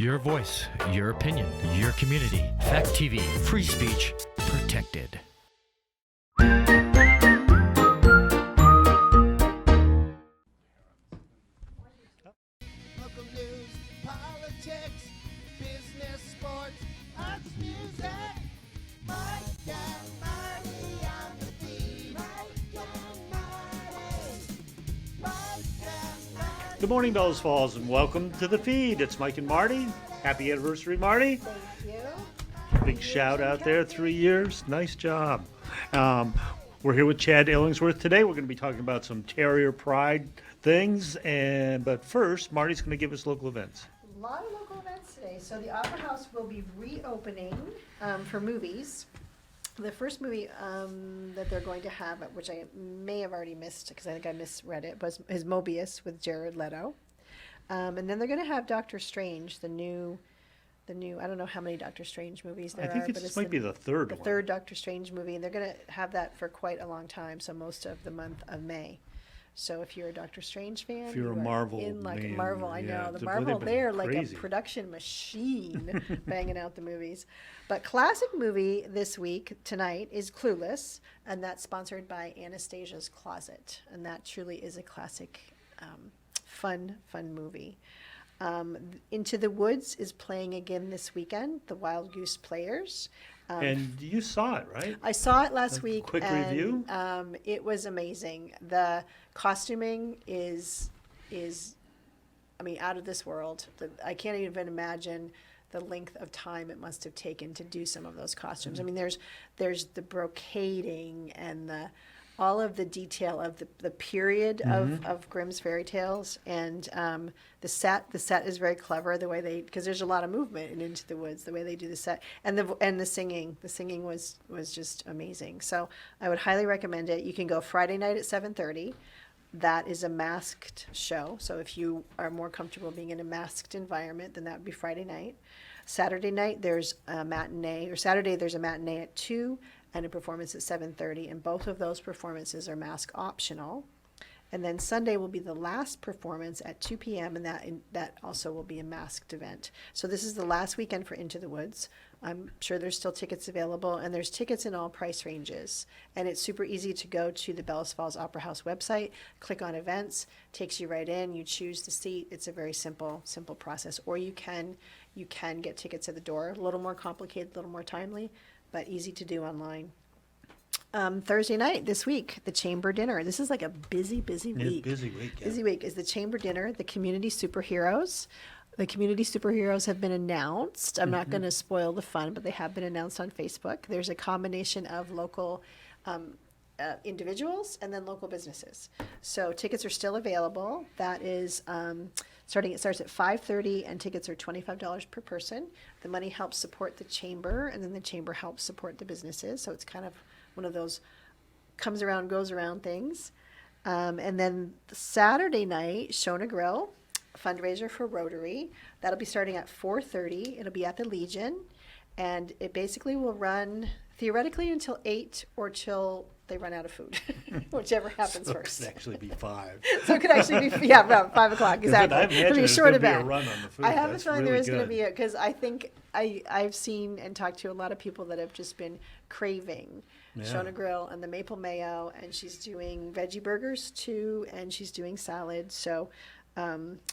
Your voice, your opinion, your community. Fact TV, free speech protected. Local news, politics, business, sports, arts, music. Mike and Marty on the beat. Mike and Marty. Mike and Marty. Good morning, Bells Falls, and welcome to the feed. It's Mike and Marty. Happy anniversary, Marty. Thank you. Big shout out there, 3 years. Nice job. We're here with Chad Illingworth today. We're going to be talking about some Terrier Pride things, but first, Marty's going to give us local events. A lot of local events today. So the Opera House will be reopening for movies. The first movie that they're going to have, which I may have already missed because I think I misread it, is Mobius with Jared Leto. And then they're going to have Doctor Strange, the new. I don't know how many Doctor Strange movies there are. I think this might be the third one. The third Doctor Strange movie, and they're going to have that for quite a long time, so most of the month of May. So if you're a Doctor Strange fan, If you're you a are Marvel in like man, Marvel, I yeah. know. The They've Marvel, been they're like crazy. a production machine banging out the movies. But classic movie this week, tonight, is Clueless, and that's sponsored by Anastasia's Closet. And that truly is a classic, fun movie. Into the Woods is playing again this weekend, the Wild Goose Players. And you saw it, right? I saw it last week. Quick and, review? It was amazing. The costuming is, I mean, out of this world. I can't even imagine the length of time it must have taken to do some of those costumes. I mean, there's the brocading and all of the detail of the period of Grimm's fairy tales, and the set is very clever, the way because there's a lot of movement in Into the Woods, the way they do the set, and the singing was just amazing. So I would highly recommend it. You can go Friday night at 7:30. That is a masked show, so if you are more comfortable being in a masked environment, then that would be Friday night. Saturday night there's a matinee, or Saturday there's a matinee at 2 and a performance at 7:30, and both of those performances are mask optional. And then Sunday will be the last performance at 2 p.m., and that also will be a masked event. So this is the last weekend for Into the Woods. I'm sure there's still tickets available, and there's tickets in all price ranges. And it's super easy to go to the Bells Falls Opera House website, click on events, takes you right in, you choose the seat. It's a very simple process. Or you can get tickets at the door. A little more complicated, a little more timely, but easy to do online. Thursday night this week, the Chamber Dinner. This is like a busy week. Busy week, yeah. Busy week is the Chamber Dinner, the community superheroes. The community superheroes have been announced. I'm not going to spoil the fun, but they have been announced on Facebook. There's a combination of local individuals and then local businesses. So tickets are still available. That is it starts at 5:30, and tickets are $25 per person. The money helps support the chamber, and then the chamber helps support the businesses. So it's kind of one of those comes around, goes around things. And then Saturday night, Shona Grill, fundraiser for Rotary. That'll be starting at 4:30. It'll be at the Legion, and it basically will run theoretically until 8 or till they run out of food, whichever happens So first. it could actually be 5. So it could actually be, around 5 o'clock, exactly. I It'll imagine be a there's short going to be a event. run on the food. I have That's a feeling really there is going to good. be because I think I've seen and talked to a lot of people that have just been craving Shona Grill and the maple mayo, and she's doing veggie burgers too, and she's doing salads. So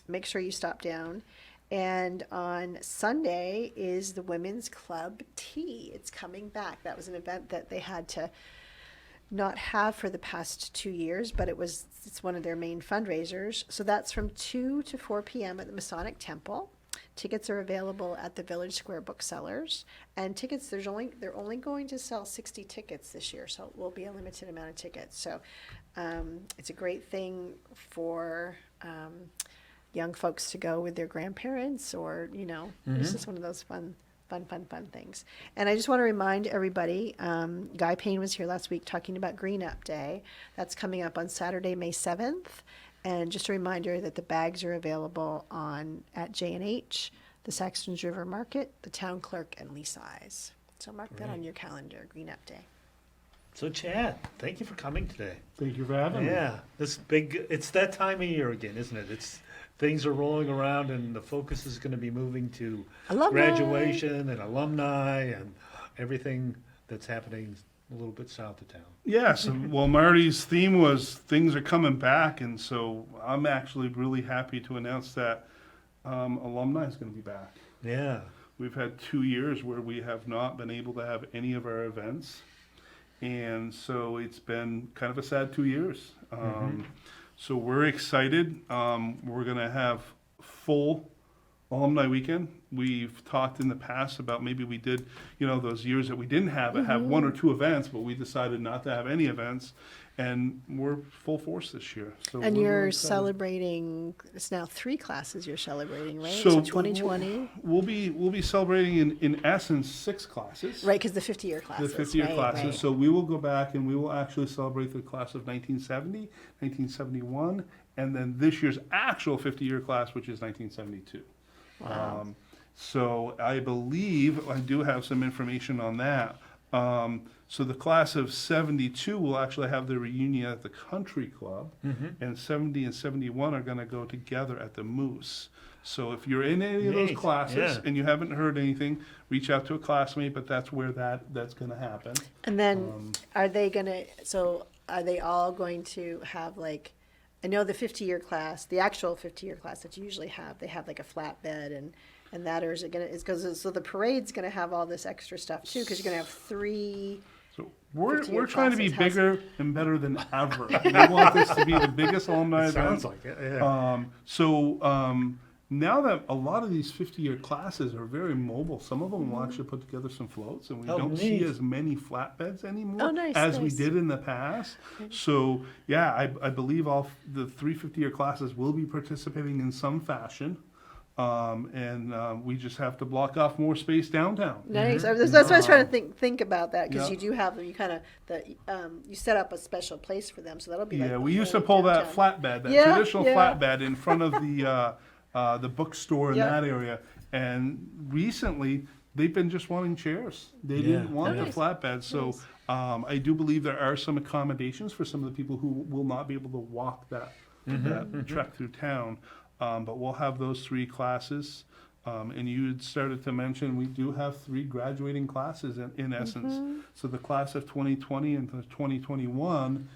make sure you stop down. And on Sunday is the Women's Club Tea. It's coming back. That was an event that they had to not have for the past 2 years, but it's one of their main fundraisers. So that's from 2 to 4 p.m. at the Masonic Temple. Tickets are available at the Village Square Booksellers, and tickets they're only going to sell 60 tickets this year, so it will be a limited amount of tickets. So it's a great thing for young folks to go with their grandparents, or it's just one of those fun things. And I just want to remind everybody, Guy Payne was here last week talking about Green Up Day. That's coming up on Saturday, May 7th. And just a reminder that the bags are available at J&H, the Saxons River Market, the Town Clerk, and Leasi's. So mark that on your calendar, Green Up Day. So Chad, thank you for coming today. Thank you for having me. Yeah, it's that time of year again, isn't it? It's things are rolling around and the focus is going to be moving to Alumni. graduation and alumni and everything that's happening a little bit south of town. Yes, and well, Marty's theme was things are coming back, and so I'm actually really happy to announce that alumni is going to be back. Yeah. We've had 2 years where we have not been able to have any of our events, and so it's been kind of a sad 2 years. So we're excited. We're going to have full Alumni Weekend. We've talked in the past about maybe we did, those years that we didn't have it, have 1 or 2 events, but we decided not to have any events, and we're full force this year. So And we're you're really excited. celebrating, it's now 3 classes you're celebrating, right? So 2020? We'll be celebrating in essence 6 classes. Right, because the 50-year The classes. 50-year right, classes. right. So we will go back and we will actually celebrate the class of 1970, 1971, and then this year's actual 50-year class, which is 1972. Wow. So I believe I do have some information on that. So the class of 72 will actually have their reunion at the Country Club, and 70 and 71 are going to go together at the Moose. So if you're in any of those Neat, classes yeah. and you haven't heard anything, reach out to a classmate, but that's where that's going to happen. And then are they all going to have I know the 50-year class, the actual 50-year class that you usually have, they have like a flatbed and that, or is it going to, so the parade's going to have all this extra stuff too, because you're going to have 3. So we're 50-year trying to be classes. bigger and better than ever. We want this to be the biggest alumni It event. sounds like it, yeah. Now that a lot of these 50-year classes are very mobile, some of them will actually put together some floats, and we Oh, don't see neat. as many flatbeds anymore Oh, nice, as we nice. did in the past. So yeah, I believe all the 3 50-year classes will be participating in some fashion. We just have to block off more space downtown. Nice. That's what I was trying to think about that, because Yeah. you do have them. You kind of you set up a special place for them, so that'll be like Yeah, the we used to whole pull that downtown. flatbed, that Yeah, traditional yeah. flatbed in front of the bookstore in Yeah. that area. And recently, they've been just wanting chairs. They didn't want Oh, the nice. flatbed. So I do believe there are some accommodations for some of the people who will not be able to walk that trek through town. But we'll have those 3 classes. And you had started to mention we do have 3 graduating classes in essence. So the class of 2020 and the 2021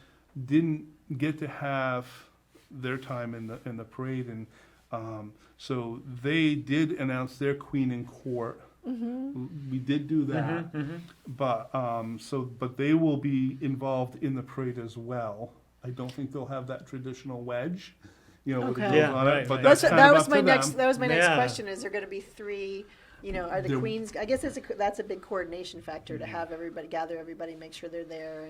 didn't get to have their time in the parade, and so they did announce their queen in court. We did do that, but they will be involved in the parade as well. I don't think they'll have that traditional wedge, with the Okay. girls Yeah, on it, right, but right. that's That kind of was up my to next. them. That was my next Yeah. question. Is there going to be 3? Are the There- queens? I guess that's a big coordination factor to have everybody gather everybody, make sure they're there,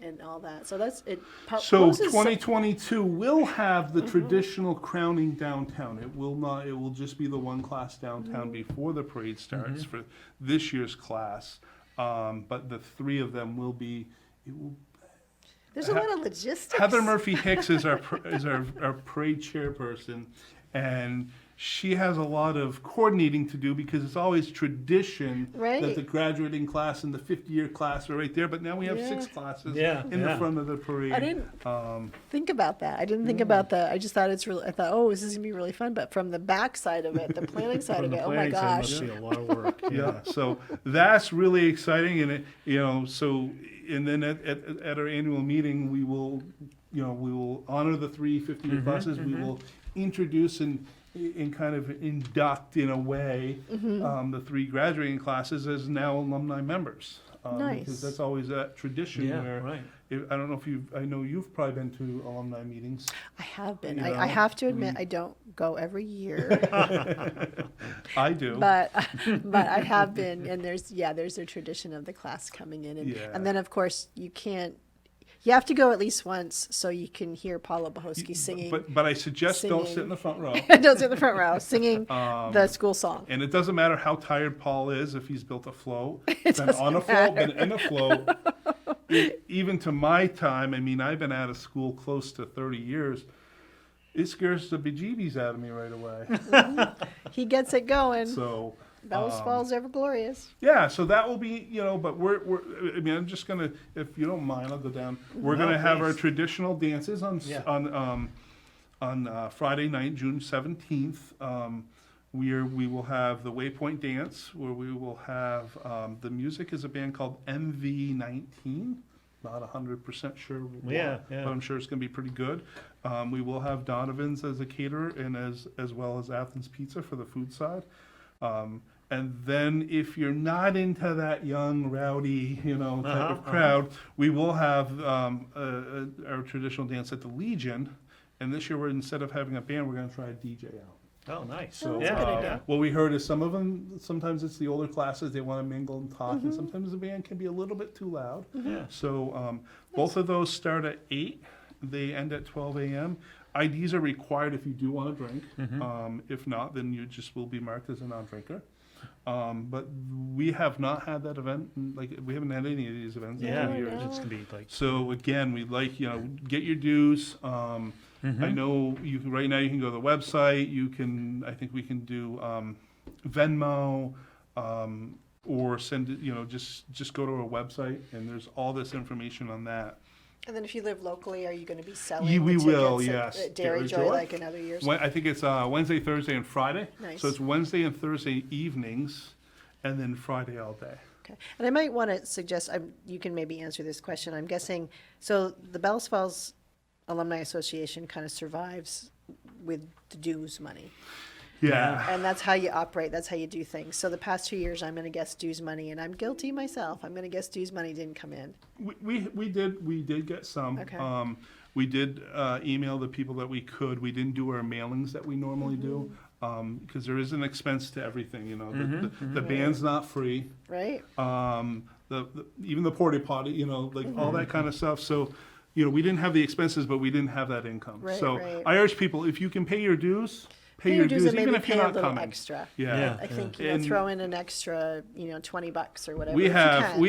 and all that. So that's it. So Most is- 2022 will have the traditional crowning downtown. It will not. It will just be the 1 class downtown before the parade starts for this year's class. But the 3 of them will be. It will, There's a lot of logistics. Heather Murphy Hicks is our parade chairperson, and she has a lot of coordinating to do because it's always tradition Right. that the graduating class and the 50-year class are right there. But now we have Yeah. 6 classes Yeah, in the yeah. front of the parade. I didn't think about that. I didn't think about that. I just thought it's really. I thought, oh, this is gonna be really fun. But from the back side of it, the planning side From of the it, oh my planning side, gosh. must be a lot of work. Yeah, so that's really exciting, and and then at our annual meeting, we will honor the 3 50-year classes. We will introduce and kind of induct in a way the 3 graduating classes as now alumni members. Nice. Because that's always that tradition Yeah, where right. I don't know if I know you've probably been to alumni meetings. I have been. You I know, have to admit, I don't go every year, I do. but I have been. And there's a tradition of the class coming in, Yeah. and then of course you have to go at least once so you can hear Paula Bohosky singing. But I suggest don't sit singing. in the front row. Don't sit in the front row singing the school song. And it doesn't matter how tired Paul is if he's built a float, It been doesn't on a float, been in a float. Even to my time, I mean, I've been out of school close to 30 years. It scares the bejeebies out of me right away. He gets it going. So Bells Falls Ever Glorious. yeah, so that will be, but we're I mean, I'm just gonna, if you don't mind, I'll go down. We're No, gonna have our please. traditional dances Yeah. on Friday night, June 17th. We will have the Waypoint Dance, where we will have, the music is a band called MV19. Not 100% sure what, Yeah. but I'm sure it's going to be pretty good. We will have Donovan's as a caterer, and as well as Athens Pizza for the food side. And then if you're not into that young, rowdy, type of crowd, we will have our traditional dance at the Legion. And this year, instead of having a band, we're going to try a DJ out. Oh, nice. So that's a good idea. what we heard is some of them, sometimes it's the older classes, they want to mingle and talk, and sometimes the band can be a little bit too loud. Yeah. So both of those start at 8, they end at 12 a.m. IDs are required if you do want to drink. If not, then you just will be marked as a non-drinker. But we have not had that event, we haven't had any of these events in Yeah, 2 years. it's gonna be like. So again, we get your dues. I know right now you can go to the website. I think we can do Venmo, or send it. Just go to our website, and there's all this information on that. And then if you live locally, are you going to be selling We the will, tickets yes. at Dairy Joy like in other years? I think it's Wednesday, Thursday, and Friday. Nice. So it's Wednesday and Thursday evenings, and then Friday all day. Okay. And I might want to suggest, you can maybe answer this question. I'm guessing, so the Bells Falls Alumni Association kind of survives with the dues money. Yeah. And that's how you operate. That's how you do things. So the past 2 years, I'm going to guess dues money, and I'm guilty myself. I'm going to guess dues money didn't come in. We did get some. Okay. We did email the people that we could. We didn't do our mailings that we normally do, because there is an expense to everything. The band's not free. Right? Even the porta potty, all that kind of stuff. So, we didn't have the expenses, but we didn't have that income. Right, so right. I urge people, if you can pay your dues, pay your dues and even maybe if you're pay a not little coming. extra. Yeah. I think And throw in an extra, $20 or whatever. We if you have can.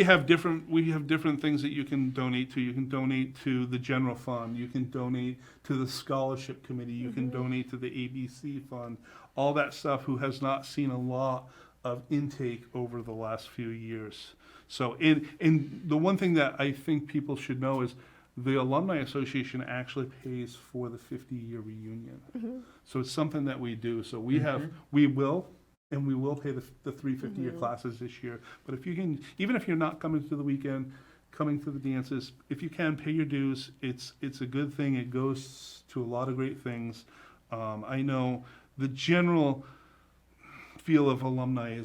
we have different things that you can donate to. You can donate to the general fund. You can donate to the scholarship committee. You can donate to the ABC fund. All that stuff. Who has not seen a lot of intake over the last few years. So in the one thing that I think people should know is the Alumni Association actually pays for the 50-year reunion. So it's something that we do. So we will pay the 3 50-year classes this year. But if you can, even if you're not coming to the weekend, coming to the dances, if you can, pay your dues. It's a good thing. It goes to a lot of great things. I know the general feel of alumni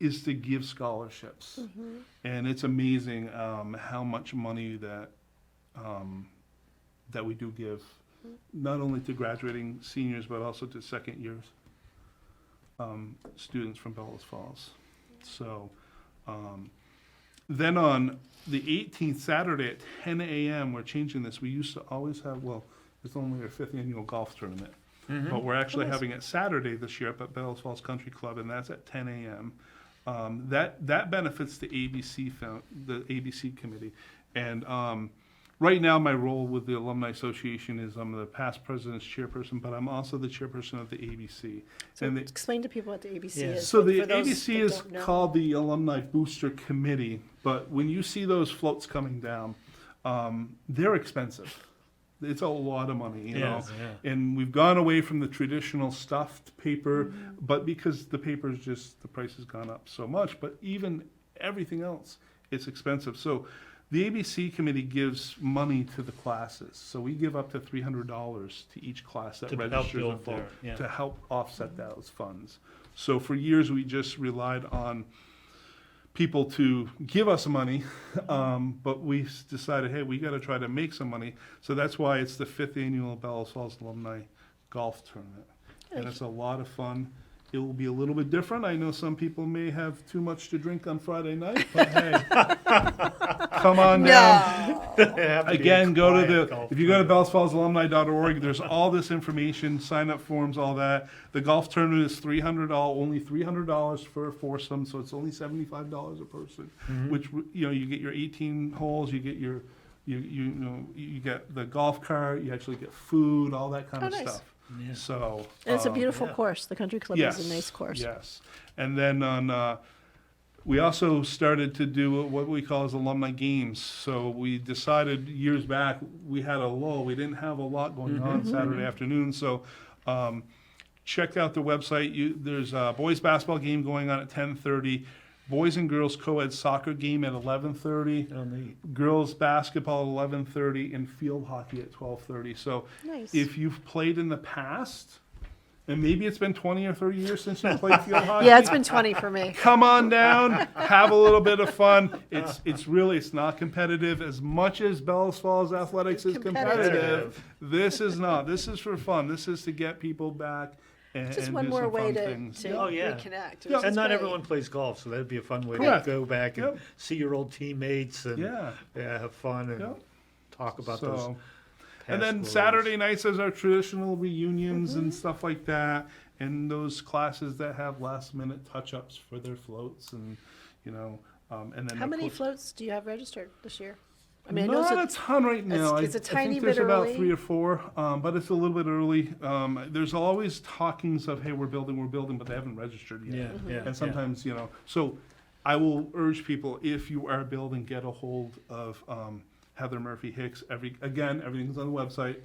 is to give scholarships, and it's amazing how much money that we do give, not only to graduating seniors but also to second years students from Ballast Falls. So then on the 18th, Saturday at 10 a.m., we're changing this. We used to always have, it's only our 5th annual golf tournament, but we're actually having it Saturday this year up at Ballast Falls Country Club, and that's at 10 a.m. That benefits the ABC committee, and right now my role with the Alumni Association is I'm the past president's chairperson, but I'm also the chairperson of the ABC. So and explain to people what the ABC Yeah. is. so the for those ABC that is don't know. called the Alumni Booster Committee, but when you see those floats coming down, they're expensive. It's a lot of money, you know. Yes, yeah. And we've gone away from the traditional stuffed paper, but because the paper's just, the price has gone up so much, but even everything else, it's expensive. So the ABC committee gives money to the classes. So we give up to $300 to each class that To help registers a build float their- to help offset those funds. So for years, we just relied on people to give us money, but we decided, hey, we got to try to make some money. So that's why it's the 5th annual Ballast Falls Alumni Golf Tournament. And it's a lot of fun. It will be a little bit different. I know some people may have too much to drink on Friday night, but hey, come on down. Again, go to if you go to ballastfallsalumni.org, there's all this information, sign up forms, all that. The golf tournament is only $300 for a foursome, so it's only $75 a person, which, you get your 18 holes, you get your, you get the golf cart, you actually get food, all that kind of nice. stuff. Yeah. So. And it's a beautiful course. The country club is a nice course. Yes. And then on We also started to do what we call as Alumni Games. So we decided years back, we had a lull. We didn't have a lot going on Saturday afternoon. So check out the website. There's a boys basketball game going on at 10:30. Boys and girls co-ed soccer game at 11:30. Oh, neat. Girls basketball at 11:30 and field hockey at 12:30. So Nice. if you've played in the past, and maybe it's been 20 or 30 years since you played field hockey. Yeah, it's been 20 for me. Come on down, have a little bit of fun. It's not competitive as much as Bells Falls Athletics is competitive. This is not. This is for fun. This is to get people back and Just and one do more some way fun to things. Oh, yeah. reconnect. Yeah. which And is not great. everyone plays golf, so that'd be a fun way Correct. to go back and Yep. see your old teammates and Yeah. have fun and Yep. talk about So- those. And then past Saturday nights is our traditional reunions and stuff like that, and those classes that have last minute touch ups for their floats, and and then How of many course- floats do you have registered this year? I mean, I know Not a it's ton right now. it's a I tiny think there's bit about early. 3 or 4, but it's a little bit early. There's always talkings of, hey, we're building, but they haven't registered yet. Yeah, yeah. And sometimes, so I will urge people, if you are building, get a hold of Heather Murphy Hicks. Everything's on the website,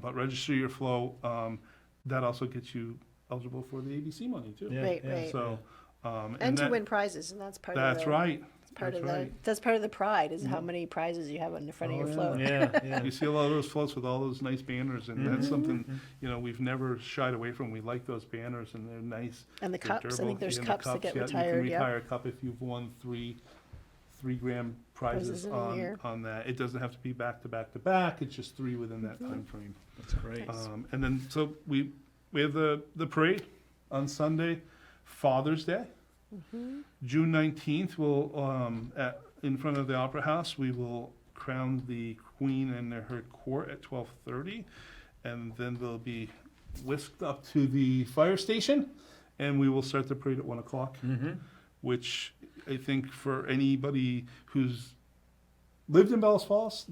but register your flow. That also gets you eligible for the ABC money too. Yeah, Right, yeah. right. So, and to that- win prizes, and that's part of That's the, right. part That's of right. that's part of the pride is how many prizes you have on the front of Oh, your yeah. float. Yeah, yeah. You see a lot of those floats with all those nice banners, and that's something we've never shied away from. We like those banners, and they're nice. And the They're cups, I durable. think there's And the cups that get yeah, retired. You can Yeah. retire a cup if you've won three grand Prizes prizes in a year. on that. It doesn't have to be back to back to back. It's just 3 within that time frame. That's great. And then so we have the parade on Sunday, Father's Day, June 19th. We'll in front of the Opera House, we will crown the Queen and her court at 12:30, and then they'll be whisked up to the fire station, and we will start the parade at 1 o'clock. Which I think for anybody who's lived in Bells Falls,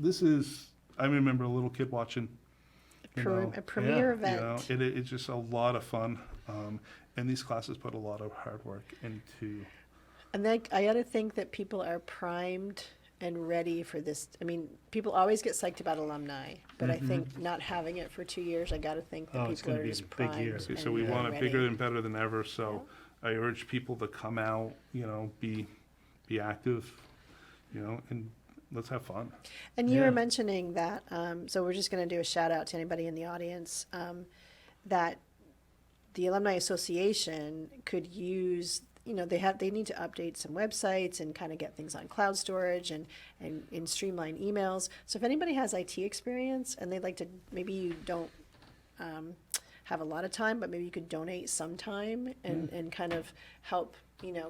I remember a little kid watching. A premier event. It's just a lot of fun, and these classes put a lot of hard work into. And then I gotta think that people are primed and ready for this. I mean, people always get psyched about alumni, but I think not having it for 2 years, I gotta think that Oh, it's people gonna are be just a big primed. year. So we and want it ready. bigger and better than ever. So I urge people to come out, be active, and let's have fun. And you Yeah. were mentioning that, so we're just going to do a shout out to anybody in the audience, that the Alumni Association could use, they need to update some websites and kind of get things on cloud storage and streamline emails. So if anybody has IT experience and they'd like to, maybe you don't have a lot of time, but maybe you could donate some time and kind of help,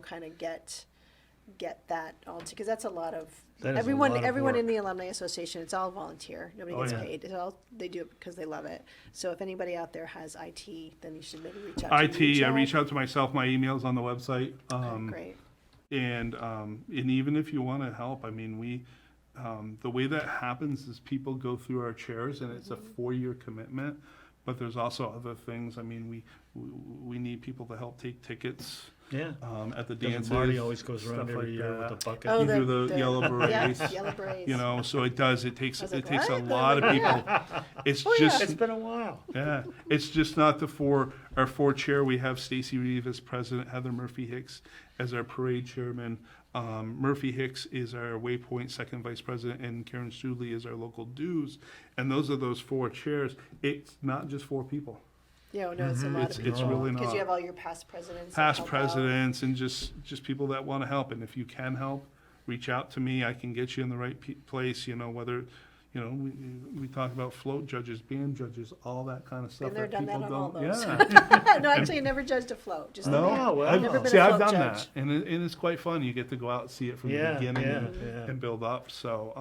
kind of get that all, because that's a lot of, That is a everyone lot of in work. the Alumni Association, it's all volunteer. Nobody Oh, gets yeah. paid. It's all, they do it because they love it. So if anybody out there has IT, then you should maybe reach out to I reach out to myself. My email's on the website. Great. And even if you want to help, I mean, the way that happens is people go through our chairs, and it's a 4-year commitment. But there's also other things. I mean, we need people to help take tickets Yeah. at the Doesn't dances. Marty always goes stuff around every like year that. with a bucket? Oh, You do the yellow berets. Yeah, yellow berets. So it does. It takes I was it like, takes a what? lot of people. It's yeah. just It's been a while. yeah, it's just not our 4 chair. We have Stacy Reeve as president, Heather Murphy Hicks as our parade chairman. Murphy Hicks is our Waypoint second vice president, and Karen Studley is our local dues. And those are those 4 chairs. It's not just 4 people. Yeah, no, it's a lot of It's people. really Because you not. have all your past presidents. that Past help out. presidents and just people that want to help. And if you can help, reach out to me. I can get you in the right place. Whether we talk about float judges, band judges, all that kind of stuff. Been there, that done people that on all don't. those. Yeah. No, actually, I never judged a float. Just No, Yeah, well. I've, Never been see, a I've float done judge. that, and it's quite fun. You get to go out and see it from Yeah, the beginning yeah, and, yeah. and build up. So,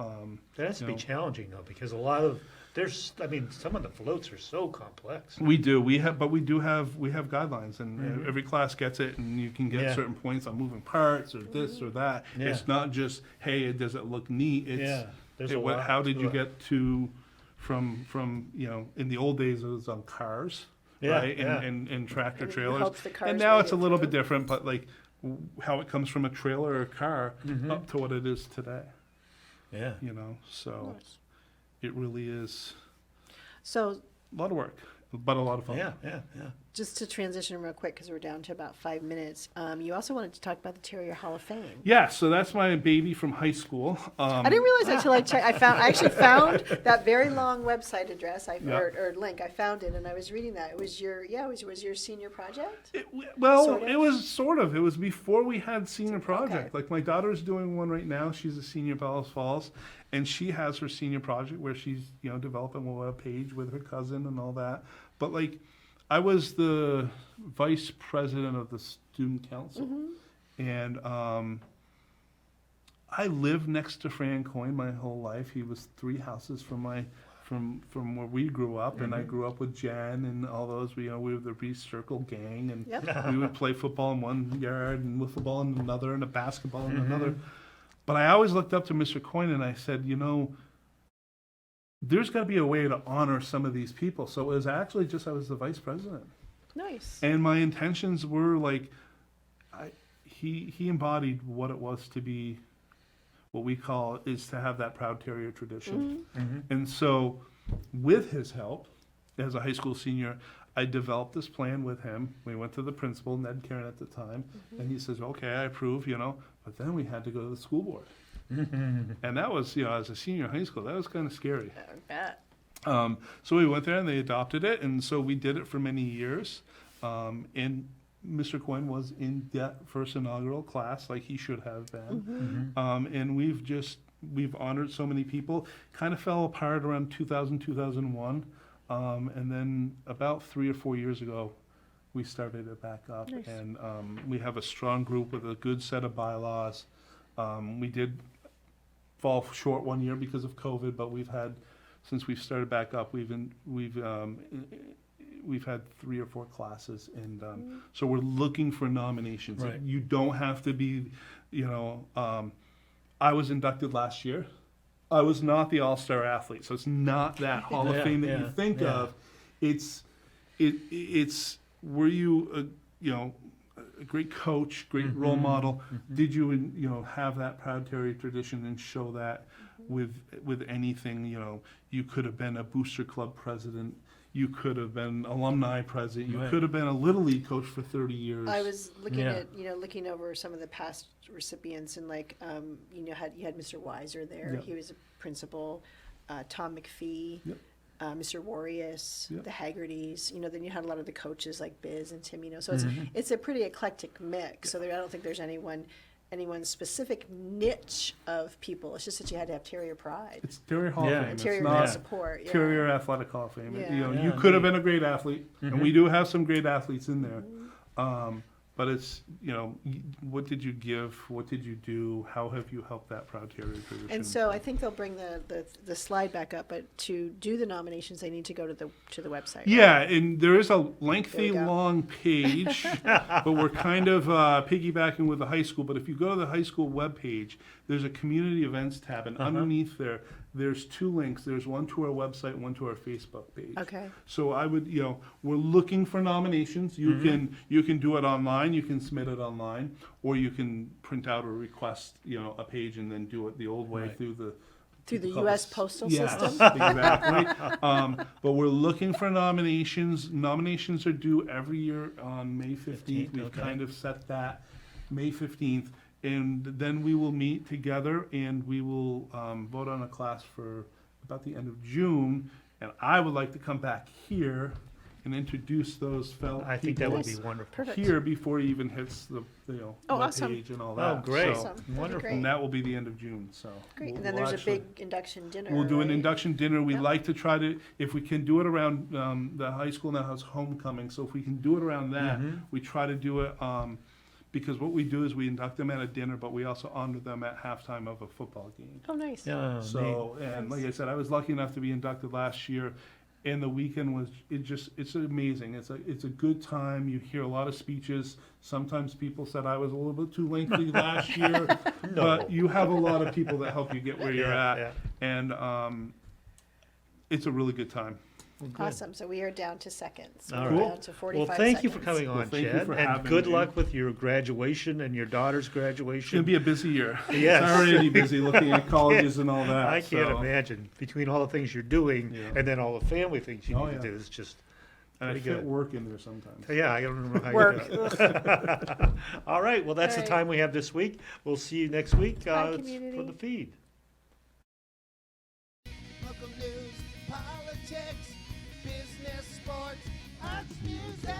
That has to be know. challenging though, because some of the floats are so complex. we do. We have guidelines, and every class gets it, and you can get Yeah. certain points on moving parts or this or that. Yeah. It's not just hey, does it look neat? It's Yeah, there's hey, a lot how did to you it. get to from in the old days it was on cars, Yeah, right, yeah. and tractor And trailers, helps the cars and now make it's a it little through. bit different, but like how it comes from a trailer or a car up to what it is today. Yeah. So it really is So a lot of work, but a lot of fun. Yeah. just to transition real quick, because we're down to about 5 minutes, you also wanted to talk about the Terrier Hall of Fame. Yeah, so that's my baby from high school. I didn't realize that until I checked. I actually found that very long website address or link. I found it and I was reading that. It was your was your senior project? It Sort was sort of. It was before we had senior project. Okay. Like my daughter's doing one right now. She's a senior at Ballast Falls, and she has her senior project where she's developing a web page with her cousin and all that. But like, I was the vice president of the student council, and I lived next to Fran Coyne my whole life. He was 3 houses from where we grew up, and I grew up with Jen and all those. We were the Reese Circle gang, and Yep. we would play football in one yard and wiffle ball in another, and a basketball in another. But I always looked up to Mr. Coyne, and I said, there's got to be a way to honor some of these people. So it was actually just I was the vice president. Nice. And my intentions were like, he embodied what it was to be, what we call is to have that proud terrier tradition. And so, with his help, as a high school senior, I developed this plan with him. We went to the principal, Ned Karen at the time, and he says, "Okay, I approve," But then we had to go to the school board, and that was, as a senior in high school, that was kind of scary. I bet. So we went there and they adopted it, and so we did it for many years. And Mr. Coyne was in that first inaugural class, like he should have been. And we've honored so many people. Kind of fell apart around 2000, 2001. And then about 3 or 4 years ago, we started it back up. Nice. And we have a strong group with a good set of bylaws. We did fall short one year because of COVID, but since we've started back up, we've had 3 or 4 classes, and so we're looking for nominations. Right. You don't have to be, I was inducted last year. I was not the all-star athlete, so it's not that Hall of Fame that you think of. It's were you a great coach, great role model? Did you have that proud terrier tradition and show that with anything? You could have been a booster club president. You could have been alumni president. You could have been a little league coach for 30 years. I was looking Yeah. at, looking over some of the past recipients, and you had Mr. Weiser there. Yep. He was a principal. Tom McPhee, Yep. Mr. Warrius, Yep. the Haggertys. Then you had a lot of the coaches like Biz and Tim. So it's a pretty eclectic mix. So I don't think there's any one specific niche of people. It's just that you had to have terrier pride. It's Terrier Hall Yeah. of Fame. And It's terrier not support. Yeah. Terrier Athletic Hall of Fame. Yeah. You Yeah, could have neat. been a great athlete, and we do have some great athletes in there. But it's, what did you give? What did you do? How have you helped that proud terrier tradition? And so I think they'll bring the slide back up, but to do the nominations, they need to go to the website. right? Yeah, and there is a lengthy, There we go. long page, but we're kind of piggybacking with the high school. But if you go to the high school webpage, there's a community events tab, and underneath there's 2 links. There's one to our website and one to our Facebook page. Okay. So I would, we're looking for nominations. You can do it online. You can submit it online, or you can print out or request, a page and then do it the old way Right. through the U.S. postal Yes, system. exactly. But we're looking for nominations. Nominations are due every year on May 15th. We've okay. kind of set that May 15th. And then we will meet together and we will vote on a class for about the end of June. And I would like to come back here and introduce those fellow I think that would be Nice. wonderful. Perfect. here before he even hits the Oh, web awesome. page and all that. Oh, great. So, Awesome. That'd be Wonderful. great. and that will be the end of June. So Great. we'll- And then we'll there's actually- a big induction dinner. We'll do an right? induction dinner. We Yep. like to try to, if we can do it around, the high school now has homecoming, so if we can do it around that, we try to do it, because what we do is we induct them at a dinner, but we also honor them at halftime of a football game. Oh, nice. Yeah, neat. So, and like I said, I was lucky enough to be inducted last year, and the weekend was, it's amazing. It's a good time. You hear a lot of speeches. Sometimes people said I was a little bit too lengthy last year, but you have a lot of people that help you get where you're Yeah, at. yeah. And it's a really good time. Well, good. Awesome. So we are down to seconds. All We're right. down to 45 Well, thank you for seconds. coming on, thank you Chad, for and having good me. luck with your graduation and your daughter's It's gonna graduation. be a busy year. Yes. It's already busy looking at colleges and all that. I can't so- imagine between all the things you're doing Yeah. and then all the family things you Oh, need yeah. to do. It's just And I pretty fit good. work in there sometimes. Yeah, I don't know how Work. you do it. All right, well, that's All the right. time we have this week. We'll see you next week Bye, for community. the feed. Local news, politics, business, sports, arts, music.